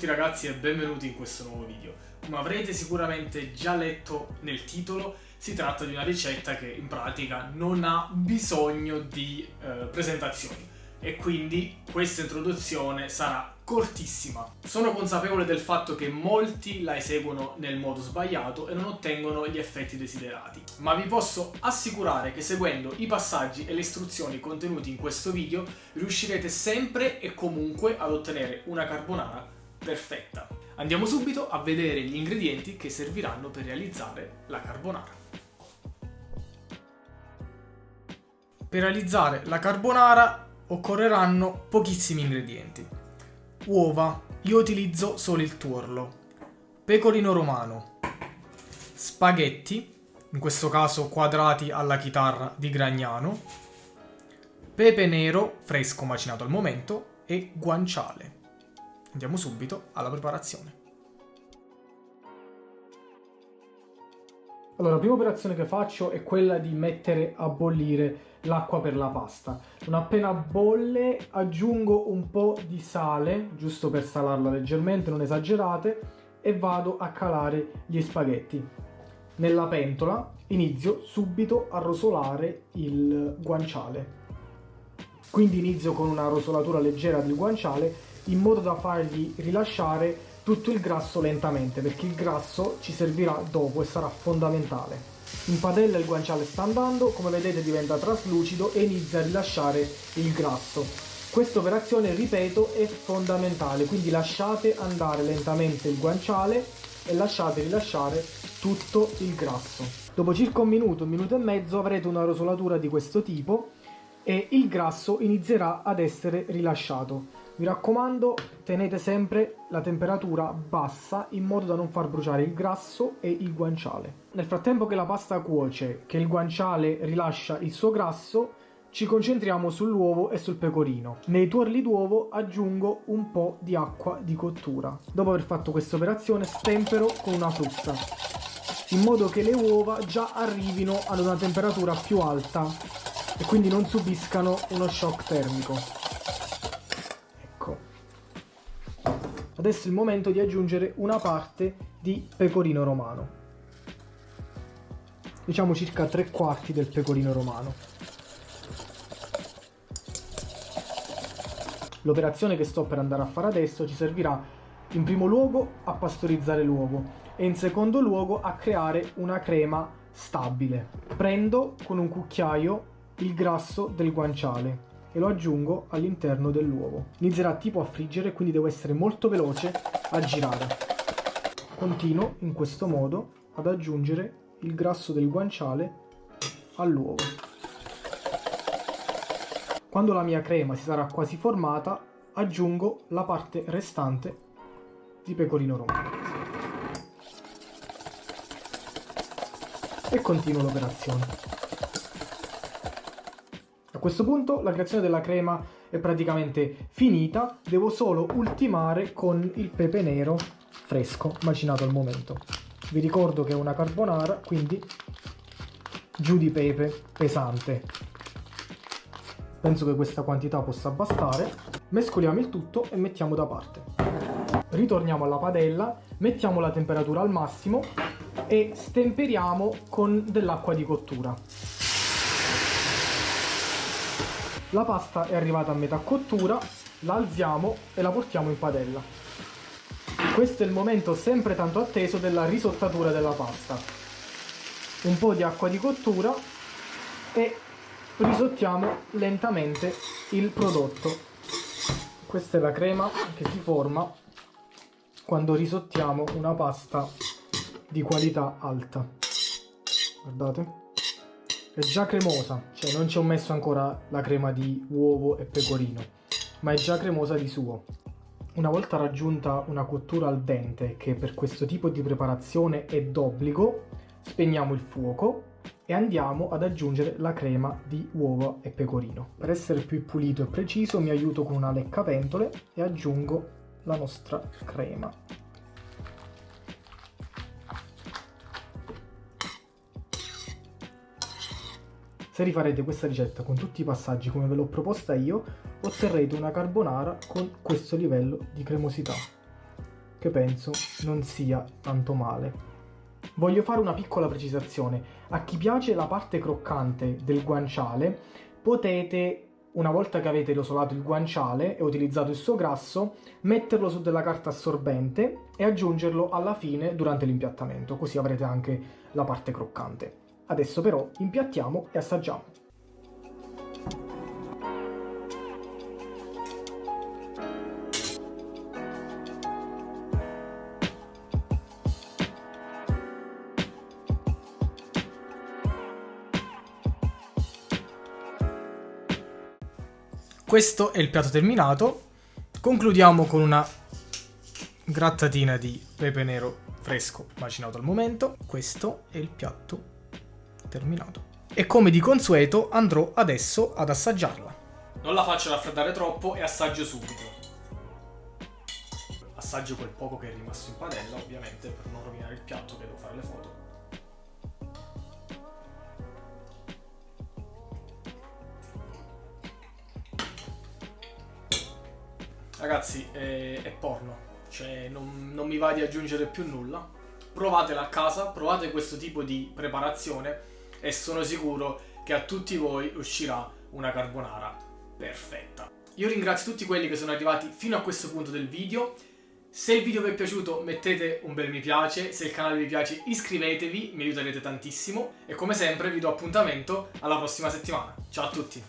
tutti ragazzi e benvenuti in questo nuovo video. Come avrete sicuramente già letto nel titolo, si tratta di una ricetta che in pratica non ha bisogno di presentazioni e quindi questa introduzione sarà cortissima. Sono consapevole del fatto che molti la eseguono nel modo sbagliato e non ottengono gli effetti desiderati, ma vi posso assicurare che seguendo i passaggi e le istruzioni contenuti in questo video riuscirete sempre e comunque ad ottenere una carbonara perfetta. Andiamo subito a vedere gli ingredienti che serviranno per realizzare la carbonara. Per realizzare la carbonara occorreranno pochissimi ingredienti. Uova, io utilizzo solo il tuorlo. Pecorino romano. Spaghetti, in questo caso quadrati alla chitarra di Gragnano. Pepe nero, fresco macinato al momento, e guanciale. Andiamo subito alla preparazione. Allora, la prima operazione che faccio è quella di mettere a bollire l'acqua per la pasta. Non appena bolle aggiungo un po' di sale, giusto per salarla leggermente, non esagerate, e vado a calare gli spaghetti. Nella pentola inizio subito a rosolare il guanciale. Quindi inizio con una rosolatura leggera del guanciale in modo da fargli rilasciare tutto il grasso lentamente, perché il grasso ci servirà dopo e sarà fondamentale. In padella il guanciale sta andando, come vedete diventa traslucido e inizia a rilasciare il grasso. Questa operazione, ripeto, è fondamentale, quindi lasciate andare lentamente il guanciale e lasciate rilasciare tutto il grasso. Dopo circa un minuto e mezzo avrete una rosolatura di questo tipo e il grasso inizierà ad essere rilasciato. Mi raccomando, tenete sempre la temperatura bassa in modo da non far bruciare il grasso e il guanciale. Nel frattempo che la pasta cuoce, che il guanciale rilascia il suo grasso, ci concentriamo sull'uovo e sul pecorino. Nei tuorli d'uovo aggiungo un po' di acqua di cottura. Dopo aver fatto questa operazione stempero con una frusta, in modo che le uova già arrivino ad una temperatura più alta e quindi non subiscano uno shock termico. Adesso è il momento di aggiungere una parte di pecorino romano, diciamo circa 3/4 del pecorino romano. L'operazione che sto per andare a fare adesso ci servirà in primo luogo a pastorizzare l'uovo e in secondo luogo a creare una crema stabile. Prendo con un cucchiaio il grasso del guanciale e lo aggiungo all'interno dell'uovo. Inizierà tipo a friggere, quindi devo essere molto veloce a girare. Continuo in questo modo ad aggiungere il grasso del guanciale all'uovo. Quando la mia crema si sarà quasi formata, aggiungo la parte restante di pecorino romano. E continuo l'operazione. A questo punto la creazione della crema è praticamente finita, devo solo ultimare con il pepe nero fresco macinato al momento. Vi ricordo che è una carbonara, quindi giù di pepe pesante. Penso che questa quantità possa bastare. Mescoliamo il tutto e mettiamo da parte. Ritorniamo alla padella, mettiamo la temperatura al massimo e stemperiamo con dell'acqua di cottura. La pasta è arrivata a metà cottura, la alziamo e la portiamo in padella. Questo è il momento sempre tanto atteso della risottatura della pasta. Un po' di acqua di cottura e risottiamo lentamente il prodotto. Questa è la crema che si forma quando risottiamo una pasta di qualità alta. Guardate. È già cremosa, cioè non ci ho messo ancora la crema di uovo e pecorino, ma è già cremosa di suo. Una volta raggiunta una cottura al dente, che per questo tipo di preparazione è d'obbligo, spegniamo il fuoco e andiamo ad aggiungere la crema di uova e pecorino. Per essere più pulito e preciso mi aiuto con una leccapentole e aggiungo la nostra crema. Se rifarete questa ricetta con tutti i passaggi come ve l'ho proposta io, otterrete una carbonara con questo livello di cremosità. che penso non sia tanto male. Voglio fare una piccola precisazione. A chi piace la parte croccante del guanciale, potete, una volta che avete rosolato il guanciale e utilizzato il suo grasso, metterlo su della carta assorbente e aggiungerlo alla fine durante l'impiattamento, così avrete anche la parte croccante. Adesso però impiattiamo e assaggiamo. Questo è il piatto terminato. Concludiamo con una grattatina di pepe nero fresco macinato al momento. Questo è il piatto terminato. E come di consueto andrò adesso ad assaggiarla. Non la faccio raffreddare troppo e assaggio subito. Assaggio quel poco che è rimasto in padella, ovviamente, per non rovinare il piatto che devo fare le foto. Ragazzi, è porno, cioè non mi va di aggiungere più nulla. Provatela a casa, provate questo tipo di preparazione e sono sicuro che a tutti voi uscirà una carbonara perfetta. Io ringrazio tutti quelli che sono arrivati fino a questo punto del video. Se il video vi è piaciuto mettete un bel mi piace, se il canale vi piace iscrivetevi, mi aiuterete tantissimo e come sempre vi do appuntamento alla prossima settimana. Ciao a tutti!